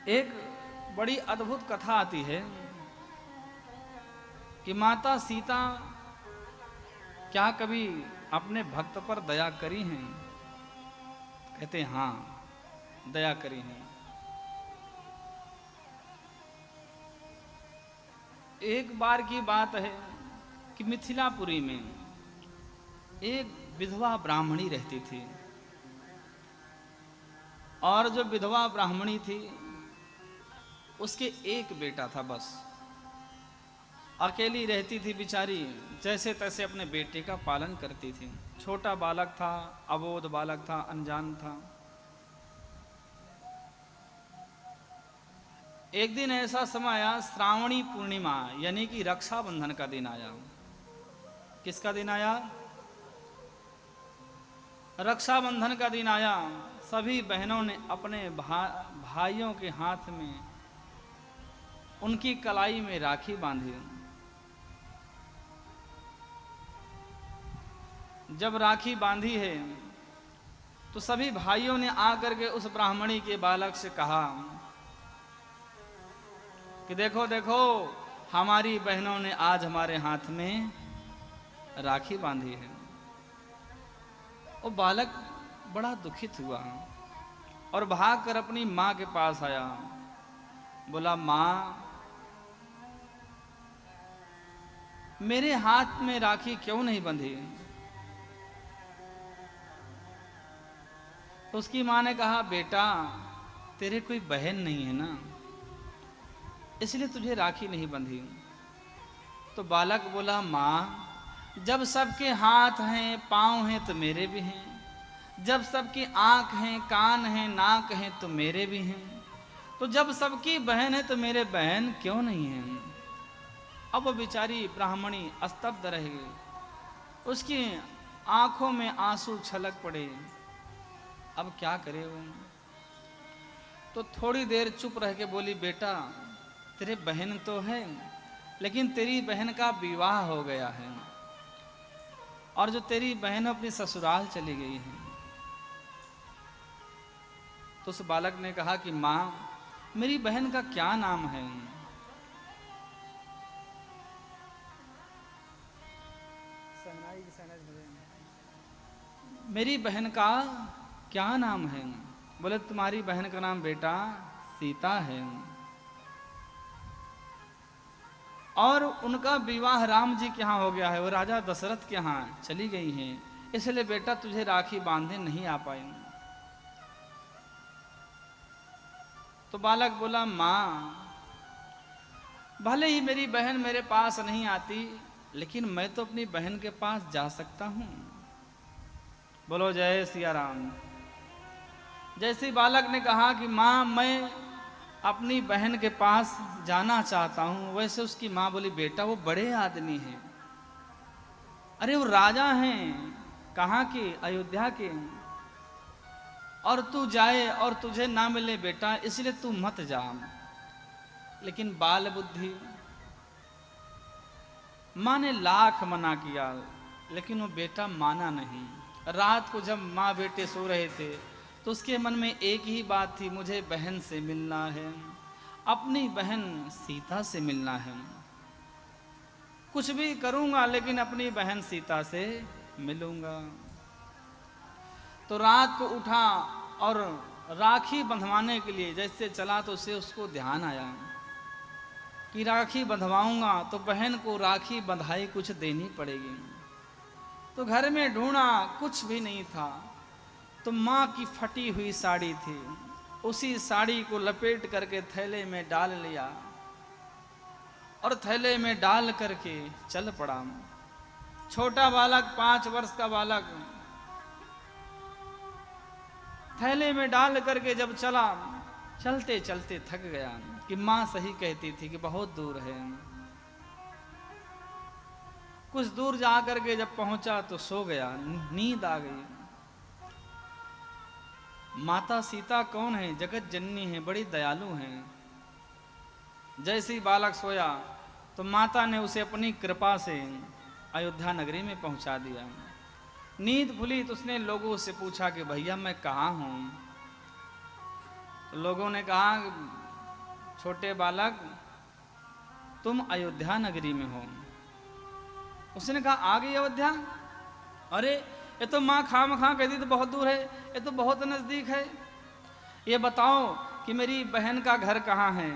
एक बड़ी अद्भुत कथा आती है कि माता सीता क्या कभी अपने भक्त पर दया करी हैं? कहते हैं हाँ, दया करी हैं। एक बार की बात है कि मिथिलापुरी में एक विधवा ब्राह्मणी रहती थी, और जो विधवा ब्राह्मणी थी उसके एक बेटा था, बस अकेली रहती थी बेचारी। जैसे तैसे अपने बेटे का पालन करती थी। छोटा बालक था, अबोध बालक था, अनजान था। एक दिन ऐसा समय आया, श्रावणी पूर्णिमा यानी कि रक्षाबंधन का दिन आया। किसका दिन आया? रक्षाबंधन का दिन आया। सभी बहनों ने अपने भाइयों के हाथ में उनकी कलाई में राखी बांधी। जब राखी बांधी है तो सभी भाइयों ने आकर के उस ब्राह्मणी के बालक से कहा कि देखो देखो, हमारी बहनों ने आज हमारे हाथ में राखी बांधी है। वो बालक बड़ा दुखित हुआ और भागकर अपनी माँ के पास आया। बोला, माँ, मेरे हाथ में राखी क्यों नहीं बंधी? तो उसकी माँ ने कहा, बेटा, तेरे कोई बहन नहीं है ना, इसलिए तुझे राखी नहीं बंधी। तो बालक बोला, माँ, जब सबके हाथ हैं, पाँव हैं, तो मेरे भी हैं। जब सबकी आँख हैं, कान हैं, नाक हैं, तो मेरे भी हैं। तो जब सबकी बहन है तो मेरे बहन क्यों नहीं हैं? अब वो बेचारी ब्राह्मणी स्तब्ध रह गई। उसकी आंखों में आंसू छलक पड़े। अब क्या करे वो? तो थोड़ी देर चुप रह के बोली, बेटा, तेरे बहन तो है, लेकिन तेरी बहन का विवाह हो गया है और जो तेरी बहन अपनी ससुराल चली गई है। तो उस बालक ने कहा कि माँ, मेरी बहन का क्या नाम है? मेरी बहन का क्या नाम है? बोले, तुम्हारी बहन का नाम बेटा सीता है, और उनका विवाह राम जी के यहाँ हो गया है, वो राजा दशरथ के यहाँ चली गई हैं, इसलिए बेटा तुझे राखी बांधने नहीं आ पाए। तो बालक बोला, माँ, भले ही मेरी बहन मेरे पास नहीं आती, लेकिन मैं तो अपनी बहन के पास जा सकता हूँ। बोलो जय सिया राम। जैसे बालक ने कहा कि माँ, मैं अपनी बहन के पास जाना चाहता हूँ, वैसे उसकी माँ बोली, बेटा, वो बड़े आदमी हैं, अरे वो राजा हैं, कहाँ के? अयोध्या के, और तू जाए और तुझे ना मिले बेटा, इसलिए तू मत जा। लेकिन बाल बुद्धि, माँ ने लाख मना किया, लेकिन वो बेटा माना नहीं। रात को जब माँ बेटे सो रहे थे तो उसके मन में एक ही बात थी, मुझे बहन से मिलना है, अपनी बहन सीता से मिलना है। कुछ भी करूंगा लेकिन अपनी बहन सीता से मिलूंगा। तो रात को उठा और राखी बंधवाने के लिए जैसे चला, तो उसे उसको ध्यान आया कि राखी बंधवाऊंगा तो बहन को राखी बंधाई कुछ देनी पड़ेगी। तो घर में ढूंढा, कुछ भी नहीं था। तो माँ की फटी हुई साड़ी थी, उसी साड़ी को लपेट करके थैले में डाल लिया और थैले में डाल करके चल पड़ा। छोटा बालक, 5 वर्ष का बालक, थैले में डाल करके जब चला, चलते चलते थक गया कि माँ सही कहती थी कि बहुत दूर है। कुछ दूर जा करके जब पहुंचा तो सो गया, नींद आ गई। माता सीता कौन है? जगत जननी है, बड़ी दयालु हैं। जैसे ही बालक सोया तो माता ने उसे अपनी कृपा से अयोध्या नगरी में पहुंचा दिया। नींद खुली तो उसने लोगों से पूछा कि भैया मैं कहाँ हूँ? तो लोगों ने कहा छोटे बालक तुम अयोध्या नगरी में हो। उसने कहा आ गई अयोध्या? अरे ये तो माँ खामखा कहती तो बहुत दूर है, ये तो बहुत नजदीक है। ये बताओ कि मेरी बहन का घर कहाँ है?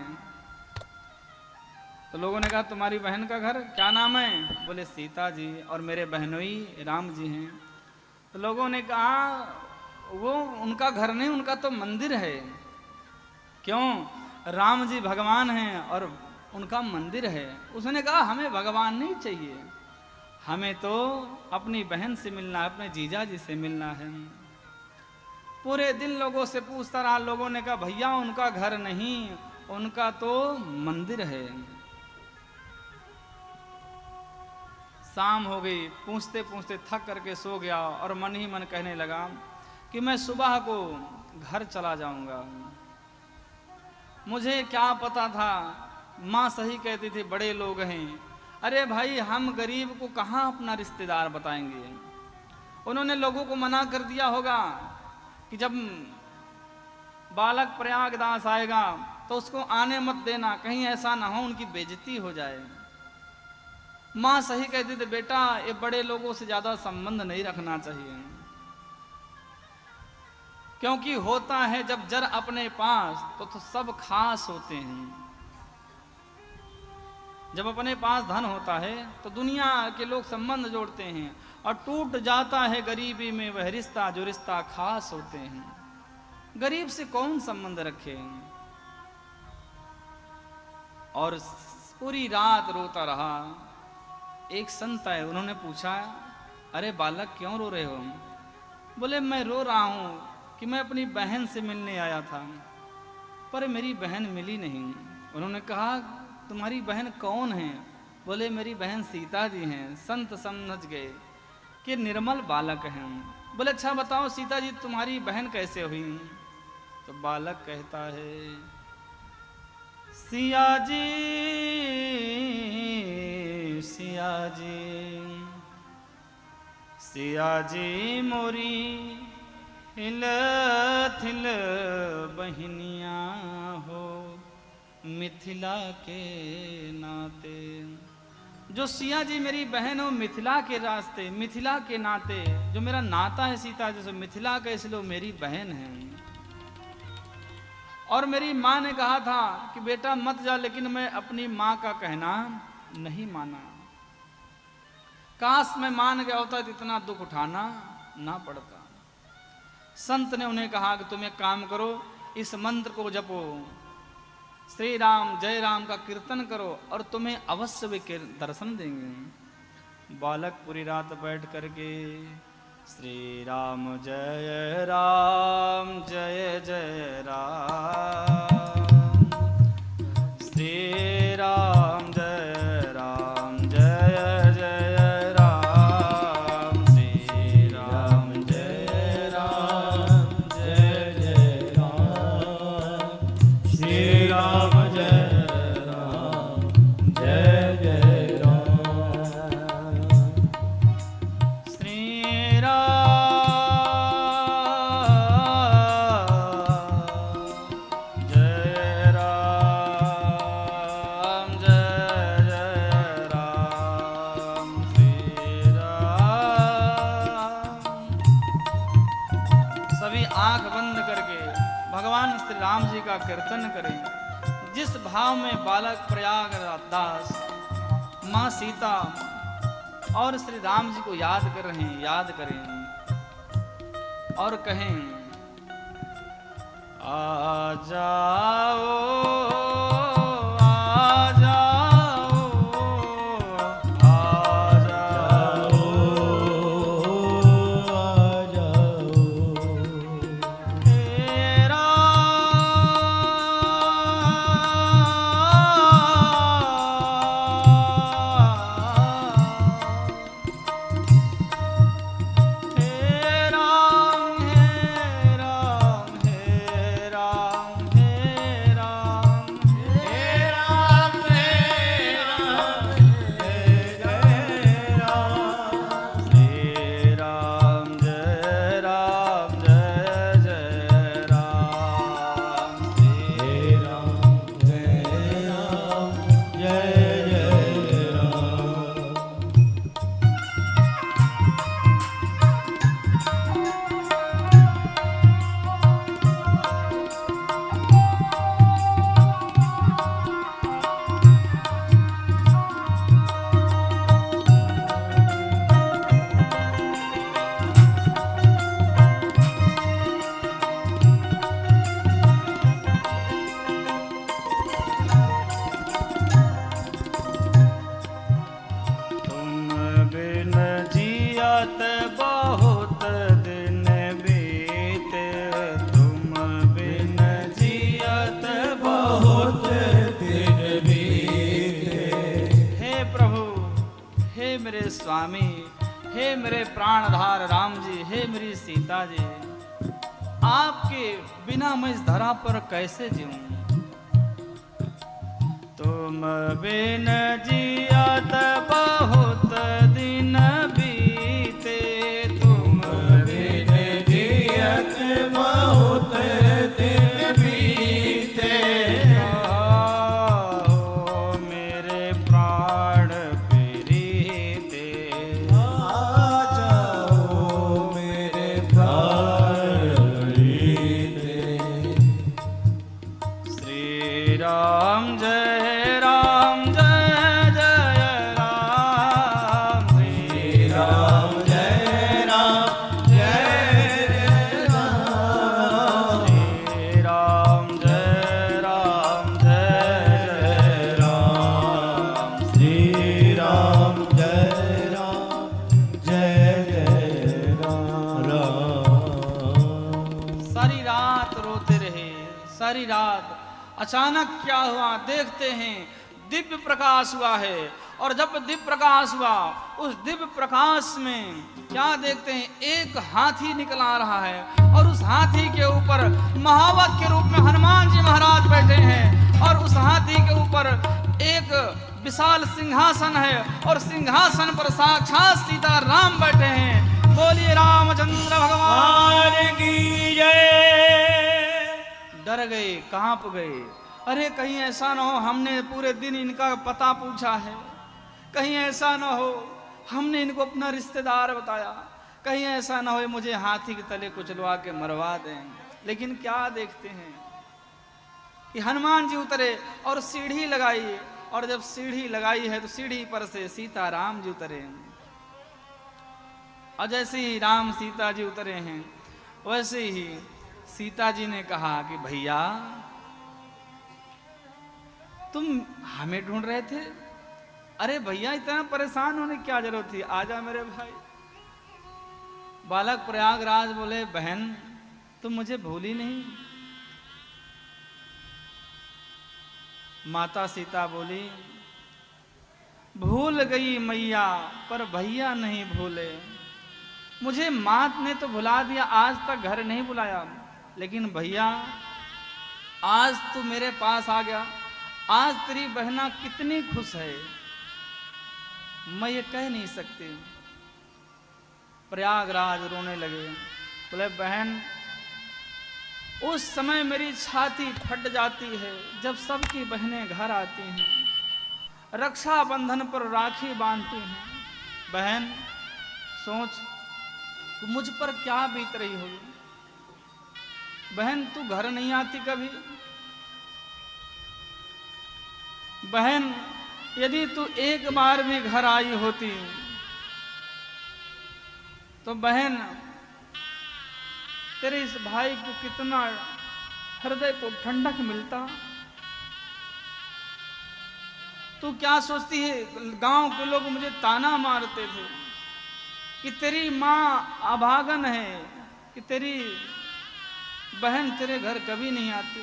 तो लोगों ने कहा तुम्हारी बहन का घर क्या नाम है? बोले सीता जी और मेरे बहनोई राम जी हैं। तो लोगों ने कहा वो उनका घर नहीं, उनका तो मंदिर है। क्यों? राम जी भगवान हैं और उनका मंदिर है। उसने कहा हमें भगवान नहीं चाहिए, हमें तो अपनी बहन से मिलना है, अपने जीजा जी से मिलना है। पूरे दिन लोगों से पूछता रहा। लोगों ने कहा भैया उनका घर नहीं, उनका तो मंदिर है। शाम हो गई, पूछते पूछते थक करके सो गया और मन ही मन कहने लगा कि मैं सुबह को घर चला जाऊंगा। मुझे क्या पता था, माँ सही कहती थी बड़े लोग हैं। अरे भाई हम गरीब को कहाँ अपना रिश्तेदार बताएंगे? उन्होंने लोगों को मना कर दिया होगा कि जब बालक प्रयागदास आएगा तो उसको आने मत देना, कहीं ऐसा ना हो उनकी बेइज्जती हो जाए। माँ सही कहती थी बेटा ये बड़े लोगों से ज्यादा संबंध नहीं रखना चाहिए, क्योंकि होता है जब जर अपने पास तो सब खास होते हैं। जब अपने पास धन होता है तो दुनिया के लोग संबंध जोड़ते हैं, और टूट जाता है गरीबी में वह रिश्ता जो रिश्ता खास होते हैं। गरीब से कौन संबंध रखे? और पूरी रात रोता रहा। एक संत आए, उन्होंने पूछा अरे बालक क्यों रो रहे हो? बोले मैं रो रहा हूं कि मैं अपनी बहन से मिलने आया था पर मेरी बहन मिली नहीं। उन्होंने कहा तुम्हारी बहन कौन है? बोले मेरी बहन सीता जी हैं। संत समझ गए कि निर्मल बालक हैं। बोले अच्छा बताओ सीता जी तुम्हारी बहन कैसे हुई? तो बालक कहता है सिया जी सिया जी सिया जी मोरी हिल थिल बहनिया हो मिथिला के नाते। जो सिया जी मेरी बहन हो मिथिला के रास्ते, मिथिला के नाते, जो मेरा नाता है सीता जी से, मिथिला का इसलिए मेरी बहन है। और मेरी माँ ने कहा था कि बेटा मत जा, लेकिन मैं अपनी माँ का कहना नहीं माना। काश मैं मान गया होता तो इतना दुख उठाना ना पड़ता। संत ने उन्हें कहा कि तुम एक काम करो, इस मंत्र को जपो, श्री राम जय राम का कीर्तन करो और तुम्हें अवश्य वे दर्शन देंगे। बालक पूरी रात बैठ करके श्री राम जय जय राम, श्री राम जय जय राम, श्री राम जय जय राम, श्री राम जय जय राम, श्री राम जय राम, श्री राम। सभी आंख बंद करके भगवान श्री राम जी का कीर्तन करें। जिस भाव में बालक प्रयागदास माँ सीता और श्री राम जी को याद कर रहे हैं, याद करें और कहें आ जाओ आ जाओ आ जाओ आ जाओ तेरा हे राम हे राम हे राम स्वामी, हे मेरे प्राणधार राम जी, हे मेरी सीता जी, आपके बिना मैं इस धरा पर कैसे जीऊं। तुम बिन जियत बहुत दिन बीते, तुम बिन जियत बहुत दिन बीते, आओ मेरे प्राण प्रीते, आ जाओ मेरे प्राण प्रीते। श्री राम जय सारी रात। अचानक क्या हुआ, देखते हैं दिव्य प्रकाश हुआ है। और जब दिव्य प्रकाश हुआ, उस दिव्य प्रकाश में क्या देखते हैं, एक हाथी निकल आ रहा है और उस हाथी के ऊपर महावत के रूप में हनुमान जी महाराज बैठे हैं। और उस हाथी के ऊपर एक विशाल सिंहासन है और सिंहासन पर साक्षात सीता राम बैठे हैं। बोलिए रामचंद्र भगवान की जय। डर गए, कांप गए, अरे कहीं ऐसा ना हो हमने पूरे दिन इनका पता पूछा है, कहीं ऐसा ना हो हमने इनको अपना रिश्तेदार बताया, कहीं ऐसा ना हो मुझे हाथी के तले कुचलवा के मरवा दें। लेकिन क्या देखते हैं कि हनुमान जी उतरे और सीढ़ी लगाई, और जब सीढ़ी लगाई है तो सीढ़ी पर से सीता राम जी उतरे। और जैसे ही राम सीता जी उतरे हैं, वैसे ही सीता जी ने कहा कि भैया तुम हमें ढूंढ रहे थे? अरे भैया इतना परेशान होने की क्या जरूरत थी, आजा मेरे भाई। बालक प्रयागराज बोले, बहन तुम मुझे भूली नहीं? माता सीता बोली, भूल गई मैया पर भैया नहीं भूले। मुझे मात ने तो भुला दिया, आज तक घर नहीं बुलाया, लेकिन भैया आज तू मेरे पास आ गया, आज तेरी बहना कितनी खुश है मैं ये कह नहीं सकती। प्रयागराज रोने लगे, बोले बहन उस समय मेरी छाती फट जाती है जब सबकी बहनें घर आती हैं, रक्षाबंधन पर राखी बांधती हैं। बहन सोच मुझ पर क्या बीत रही होगी। बहन तू घर नहीं आती कभी। बहन यदि तू एक बार भी घर आई होती तो बहन तेरे इस भाई को कितना हृदय को ठंडक मिलता। तू क्या सोचती है, गांव के लोग मुझे ताना मारते थे कि तेरी माँ अभागन है, कि तेरी बहन तेरे घर कभी नहीं आती।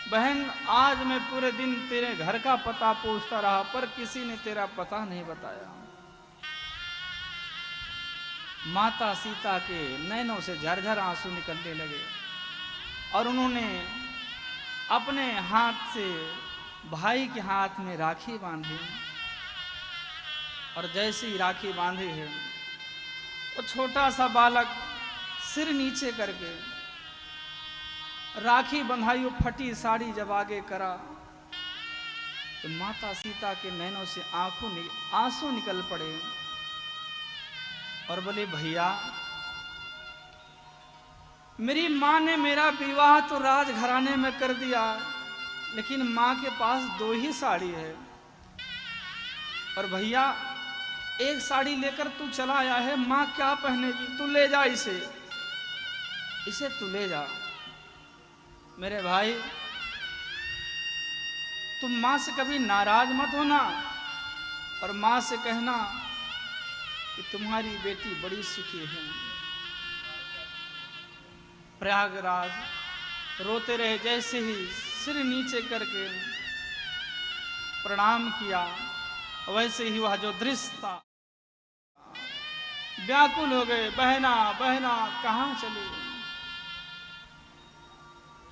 बहन आज मैं पूरे दिन तेरे घर का पता पूछता रहा पर किसी ने तेरा पता नहीं बताया। माता सीता के नैनों से झरझर आंसू निकलने लगे और उन्होंने अपने हाथ से भाई के हाथ में राखी बांधी। और जैसे ही राखी बांधी है, वो छोटा सा बालक सिर नीचे करके राखी बंधाई, वो फटी साड़ी जब आगे करा तो माता सीता के नैनों से आंसू निकल पड़े और बोले भैया मेरी माँ ने मेरा विवाह तो राजघराने में कर दिया, लेकिन माँ के पास 2 ही साड़ी है। और भैया एक साड़ी लेकर तू चला आया है, माँ क्या पहनेगी, तू ले जा इसे तू ले जा। मेरे भाई तुम माँ से कभी नाराज मत होना और माँ से कहना कि तुम्हारी बेटी बड़ी सुखी है। प्रयागराज रोते रहे, जैसे ही सिर नीचे करके प्रणाम किया वैसे ही वह जो दृश्य था व्याकुल हो गए, बहना बहना कहाँ चली।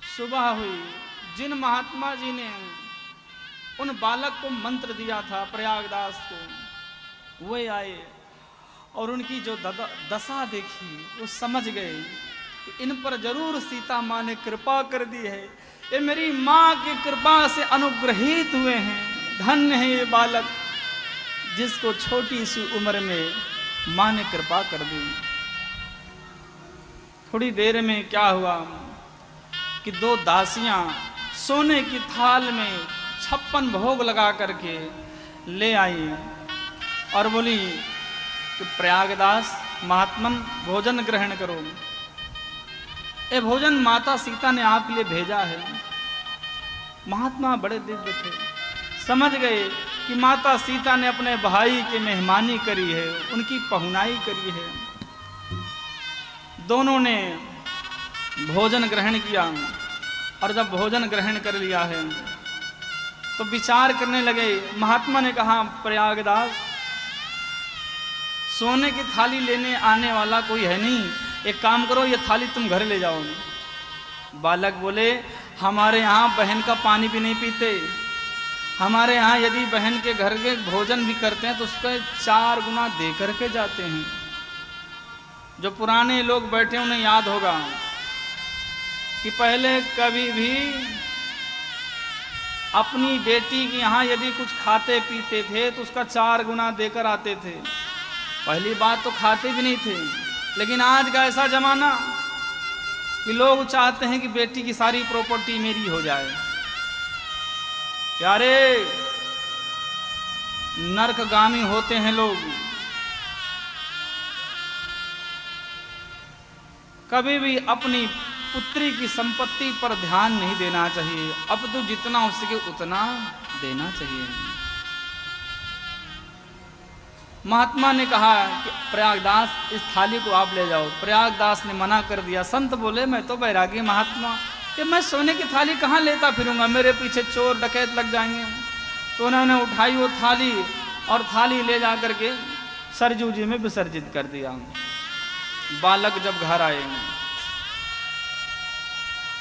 सुबह हुई, जिन महात्मा जी ने उन बालक को मंत्र दिया था प्रयागदास को, वे आए और उनकी जो दशा देखी वो समझ गए कि इन पर जरूर सीता माँ ने कृपा कर दी है, ये मेरी माँ की कृपा से अनुग्रहित हुए हैं। धन्य है ये बालक जिसको छोटी सी उम्र में माँ ने कृपा कर दी। थोड़ी देर में क्या हुआ कि दो दासियां सोने की थाल में 56 भोग लगा करके ले आई और बोली कि प्रयागदास महात्मन भोजन ग्रहण करो, ये भोजन माता सीता ने आपके लिए भेजा है। महात्मा बड़े दिव्य थे, समझ गए कि माता सीता ने अपने भाई की मेहमानी करी है, उनकी पहुनाई करी है। दोनों ने भोजन ग्रहण किया और जब भोजन ग्रहण कर लिया है तो विचार करने लगे। महात्मा ने कहा, प्रयागदास सोने की थाली लेने आने वाला कोई है नहीं, एक काम करो ये थाली तुम घर ले जाओ। बालक बोले, हमारे यहाँ बहन का पानी भी नहीं पीते, हमारे यहाँ यदि बहन के घर के भोजन भी करते हैं तो उसका 4 गुना दे करके जाते हैं। जो पुराने लोग बैठे उन्हें याद होगा कि पहले कभी भी अपनी बेटी के यहाँ यदि कुछ खाते पीते थे तो उसका 4 गुना देकर आते थे। पहली बात तो खाते भी नहीं थे, लेकिन आज का ऐसा जमाना कि लोग चाहते हैं कि बेटी की सारी प्रॉपर्टी मेरी हो जाए। प्यारे, नरकगामी होते हैं लोग। कभी भी अपनी पुत्री की संपत्ति पर ध्यान नहीं देना चाहिए, अब तो जितना हो सके उतना देना चाहिए। महात्मा ने कहा कि प्रयागदास इस थाली को आप ले जाओ। प्रयागदास ने मना कर दिया। संत बोले, मैं तो बैरागी महात्मा कि मैं सोने की थाली कहाँ लेता फिरूंगा, मेरे पीछे चोर डकैत लग जाएंगे। तो उन्होंने उठाई वो थाली और थाली ले जा करके सरजू जी में विसर्जित कर दिया। बालक जब घर आए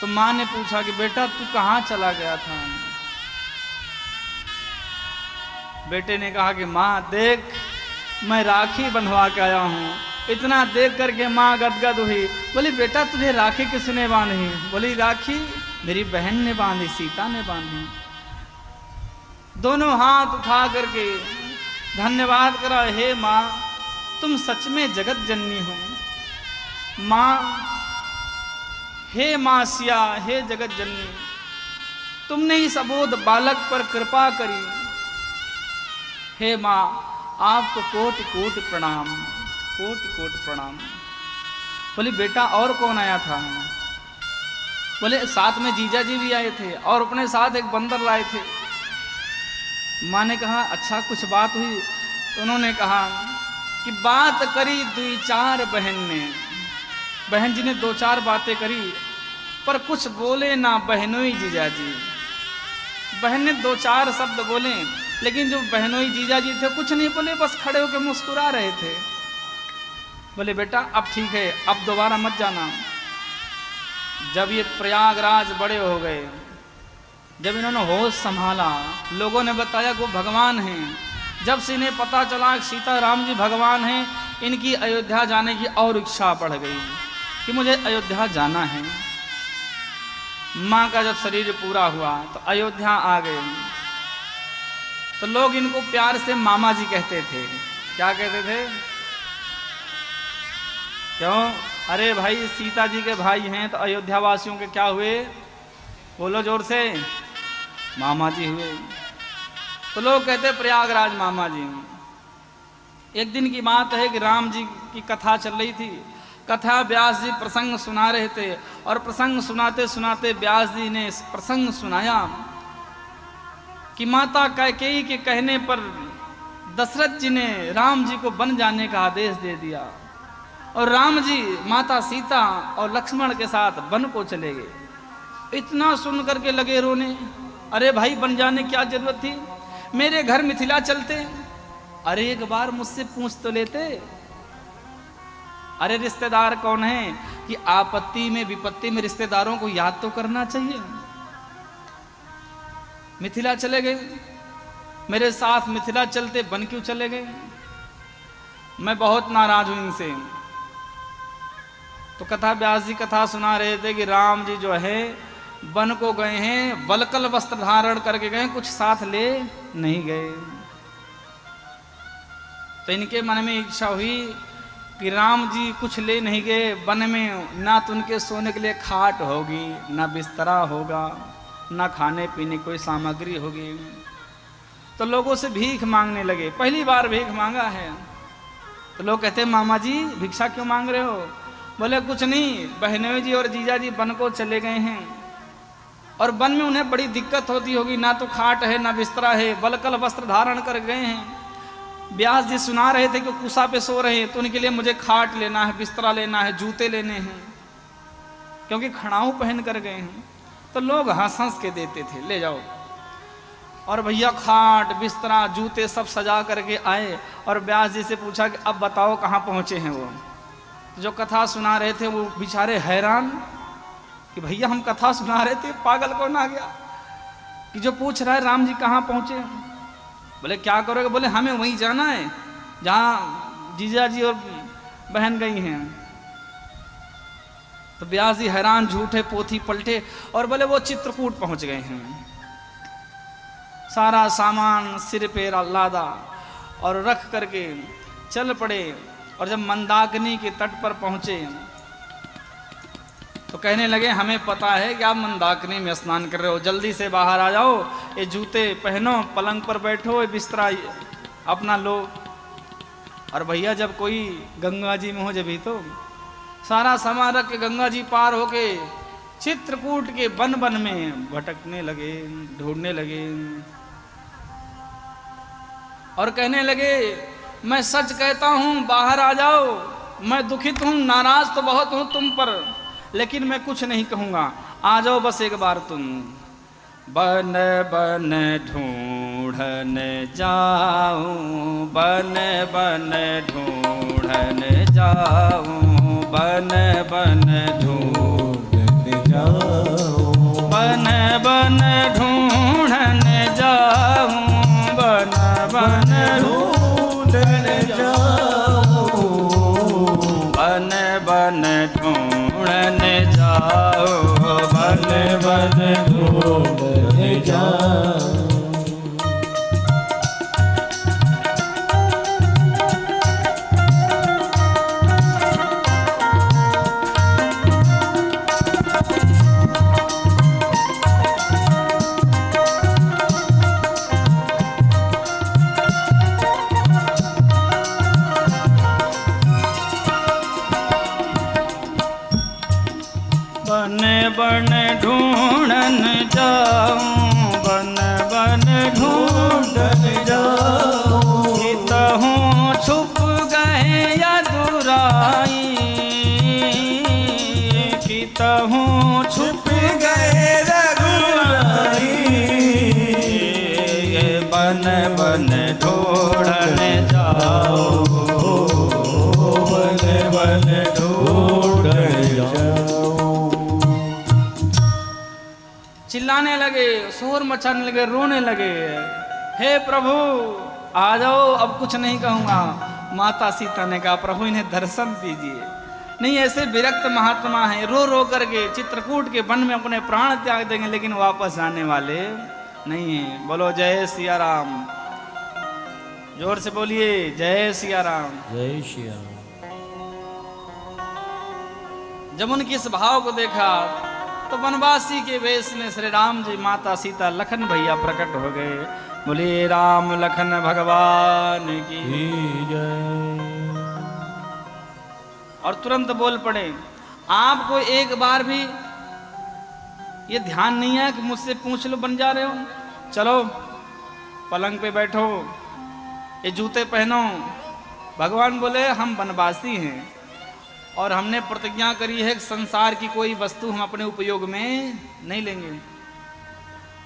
तो माँ ने पूछा कि बेटा तू कहाँ चला गया था। बेटे ने कहा कि माँ देख, मैं राखी बंधवा के आया हूँ। इतना देख करके माँ गदगद हुई, बोली बेटा तुझे राखी किसने बांधी? बोली राखी मेरी बहन ने बांधी, सीता ने बांधी। दोनों हाथ उठा करके धन्यवाद करा, हे माँ तुम सच में जगत जननी हो। माँ, हे माँ सिया, हे जगत जननी, तुमने इस अबोध बालक पर कृपा करी। हे माँ आपको कोटि कोटि प्रणाम, कोटि कोटि प्रणाम। बोली बेटा और कौन आया था? बोले साथ में जीजा जी भी आए थे और अपने साथ एक बंदर लाए थे। माँ ने कहा अच्छा कुछ बात हुई? तो उन्होंने कहा कि बात करी 2-4 बहन ने, बहन जी ने 2-4 बातें करी पर कुछ बोले ना बहनोई जीजा जी। बहन ने 2-4 शब्द बोले लेकिन जो बहनोई जीजा जी थे कुछ नहीं बोले, बस खड़े होकर मुस्कुरा रहे थे। बोले बेटा अब ठीक है, अब दोबारा मत जाना। जब ये प्रयागराज बड़े हो गए, जब इन्होंने होश संभाला, लोगों ने बताया कि वो भगवान हैं। जब से इन्हें पता चला कि सीताराम जी भगवान हैं, इनकी अयोध्या जाने की और इच्छा बढ़ गई कि मुझे अयोध्या जाना है। माँ का जब शरीर पूरा हुआ तो अयोध्या आ गए। तो लोग इनको प्यार से मामा जी कहते थे। क्या कहते थे? क्यों? अरे भाई सीता जी के भाई हैं तो अयोध्या वासियों के क्या हुए? बोलो जोर से, मामा जी हुए। तो लोग कहते प्रयागराज मामा जी। एक दिन की बात है कि राम जी की कथा चल रही थी। कथा व्यास जी प्रसंग सुना रहे थे और प्रसंग सुनाते सुनाते व्यास जी ने प्रसंग सुनाया कि माता कैकेयी के कहने पर दशरथ जी ने राम जी को वन जाने का आदेश दे दिया और राम जी माता सीता और लक्ष्मण के साथ वन को चले गए। इतना सुन करके लगे रोने, अरे भाई वन जाने क्या जरूरत थी, मेरे घर मिथिला चलते। अरे एक बार मुझसे पूछ तो लेते। अरे रिश्तेदार कौन है कि आपत्ति में विपत्ति में रिश्तेदारों को याद तो करना चाहिए। मिथिला चले गए, मेरे साथ मिथिला चलते बन क्यों चले गए? मैं बहुत नाराज हूं इनसे। तो कथा व्यास जी कथा सुना रहे थे कि राम जी जो है वन को गए हैं, वलकल वस्त्र धारण करके गए, कुछ साथ ले नहीं गए। तो इनके मन में इच्छा हुई कि राम जी कुछ ले नहीं गए, वन में ना तो उनके सोने के लिए खाट होगी, ना बिस्तरा होगा, ना खाने पीने कोई सामग्री होगी। तो लोगों से भीख मांगने लगे, पहली बार भीख मांगा है। तो लोग कहते मामा जी भिक्षा क्यों मांग रहे हो? बोले कुछ नहीं, बहनोई जी और जीजा जी वन को चले गए हैं और वन में उन्हें बड़ी दिक्कत होती होगी, ना तो खाट है ना बिस्तरा है, वलकल वस्त्र धारण कर गए हैं। व्यास जी सुना रहे थे कि कुसा पे सो रहे हैं, तो उनके लिए मुझे खाट लेना है, बिस्तरा लेना है, जूते लेने हैं, क्योंकि खड़ाऊ पहन कर गए हैं। तो लोग हंस हंस के देते थे, ले जाओ। और भैया खाट बिस्तरा जूते सब सजा करके आए और व्यास जी से पूछा कि अब बताओ कहाँ पहुँचे हैं वो। तो जो कथा सुना रहे थे वो बेचारे हैरान कि भैया हम कथा सुना रहे थे, पागल कौन आ गया कि जो पूछ रहा है राम जी कहाँ पहुँचे। बोले क्या करोगे? बोले हमें वहीं जाना है जहाँ जीजा जी और बहन गई हैं। तो व्यास जी हैरान, झूठे पोथी पलटे और बोले वो चित्रकूट पहुंच गए हैं। सारा सामान सिर पे लादा और रख करके चल पड़े। और जब मंदाकिनी के तट पर पहुंचे तो कहने लगे हमें पता है कि आप मंदाकिनी में स्नान कर रहे हो, जल्दी से बाहर आ जाओ, ये जूते पहनो, पलंग पर बैठो, ये बिस्तरा अपना लो। और भैया जब कोई गंगा जी में हो जब ही तो सारा सामान रख के गंगा जी पार होके चित्रकूट के वन वन में भटकने लगे, ढूंढने लगे और कहने लगे मैं सच कहता हूं बाहर आ जाओ, मैं दुखित हूं, नाराज तो बहुत हूं तुम पर, लेकिन मैं कुछ नहीं कहूंगा, आ जाओ बस एक बार तुम। बन बन ढूंढन जाऊं, बन बन ढूंढन जाऊं, बन बन ढूंढन जाऊं, बन बन ढूंढन जाऊं, बन बन ढूंढन जाऊं, बन बन ढूंढन जाओ, बन बन ढूंढन जाओ। बन बन ढूंढन जाऊं, बन बन ढूंढन जाऊं, कितहूँ छुप गए यदुराई, कितहूँ छुप गए रघुराई, बन बन ढूंढन जाओ, बन बन ढूंढन जाओ। चिल्लाने लगे, शोर मचाने लगे, रोने लगे, हे प्रभु आ जाओ, अब कुछ नहीं कहूँगा। माता सीता ने कहा प्रभु इन्हें दर्शन दीजिए। नहीं, ऐसे विरक्त महात्मा हैं, रो रो करके चित्रकूट के वन में अपने प्राण त्याग देंगे लेकिन वापस आने वाले नहीं हैं। बोलो जय सिया राम, जोर से बोलिए जय सिया राम, जय श्री राम। जब उनके इस भाव को देखा तो वनवासी के वेश में श्री राम जी, माता सीता, लखन भैया प्रकट हो गए। बोले राम लखन भगवान की जय। और तुरंत बोल पड़े आपको एक बार भी ये ध्यान नहीं है कि मुझसे पूछ लो बन जा रहे हो? चलो पलंग पे बैठो, ये जूते पहनो। भगवान बोले हम वनवासी हैं और हमने प्रतिज्ञा करी है कि संसार की कोई वस्तु हम अपने उपयोग में नहीं लेंगे।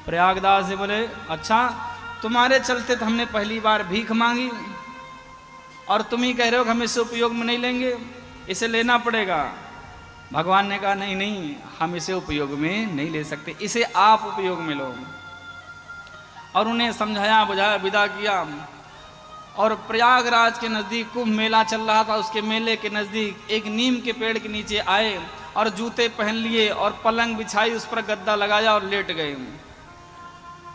प्रयागदास जी बोले अच्छा, तुम्हारे चलते तो हमने पहली बार भीख मांगी और तुम ही कह रहे हो कि हम इससे उपयोग में नहीं लेंगे। इसे लेना पड़ेगा। भगवान ने कहा नहीं नहीं, हम इसे उपयोग में नहीं ले सकते, इसे आप उपयोग में लो। और उन्हें समझाया बुझाया, विदा किया। और प्रयागराज के नज़दीक कुंभ मेला चल रहा था, उसके मेले के नज़दीक एक नीम के पेड़ के नीचे आए और जूते पहन लिए और पलंग बिछाई, उस पर गद्दा लगाया और लेट गए।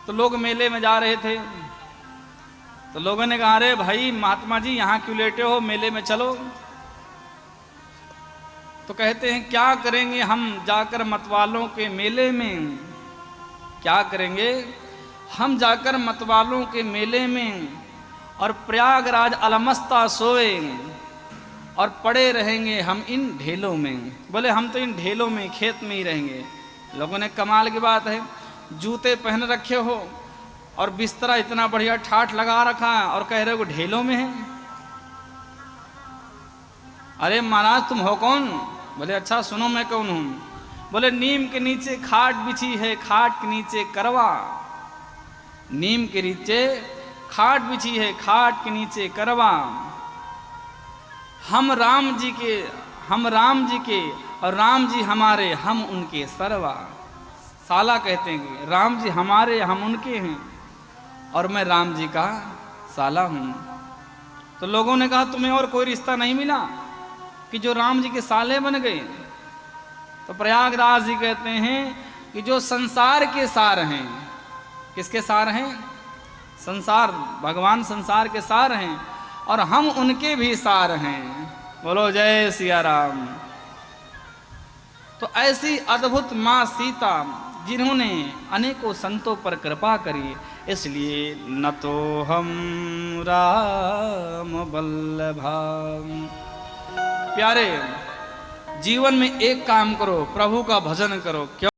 तो लोग मेले में जा रहे थे, तो लोगों ने कहा अरे भाई महात्मा जी यहाँ क्यों लेटे हो, मेले में चलो। तो कहते हैं क्या करेंगे हम जाकर मतवालों के मेले में, क्या करेंगे हम जाकर मतवालों के मेले में, और प्रयागराज अलमस्ता सोए और पड़े रहेंगे हम इन ढेलों में। बोले हम तो इन ढेलों में खेत में ही रहेंगे। लोगों ने कमाल की बात है, जूते पहन रखे हो और बिस्तरा इतना बढ़िया ठाठ लगा रखा है और कह रहे हो ढेलों में है। अरे महाराज तुम हो कौन? बोले अच्छा सुनो मैं कौन हूं। बोले नीम के नीचे खाट बिछी है, खाट के नीचे करवा। नीम के नीचे खाट बिछी है, खाट के नीचे करवा। हम राम जी के और राम जी हमारे, हम उनके सरवा। साला कहते हैं कि राम जी हमारे, हम उनके हैं और मैं राम जी का साला हूं। तो लोगों ने कहा तुम्हें और कोई रिश्ता नहीं मिला कि जो राम जी के साले बन गए? तो प्रयागराज जी कहते हैं कि जो संसार के सार हैं। किसके सार हैं? संसार, भगवान संसार के सार हैं और हम उनके भी सार हैं। बोलो जय सिया राम। तो ऐसी अद्भुत माँ सीता जिन्होंने अनेकों संतों पर कृपा करी, इसलिए न तो हम राम वल्लभा। प्यारे जीवन में एक काम करो, प्रभु का भजन करो। क्यों?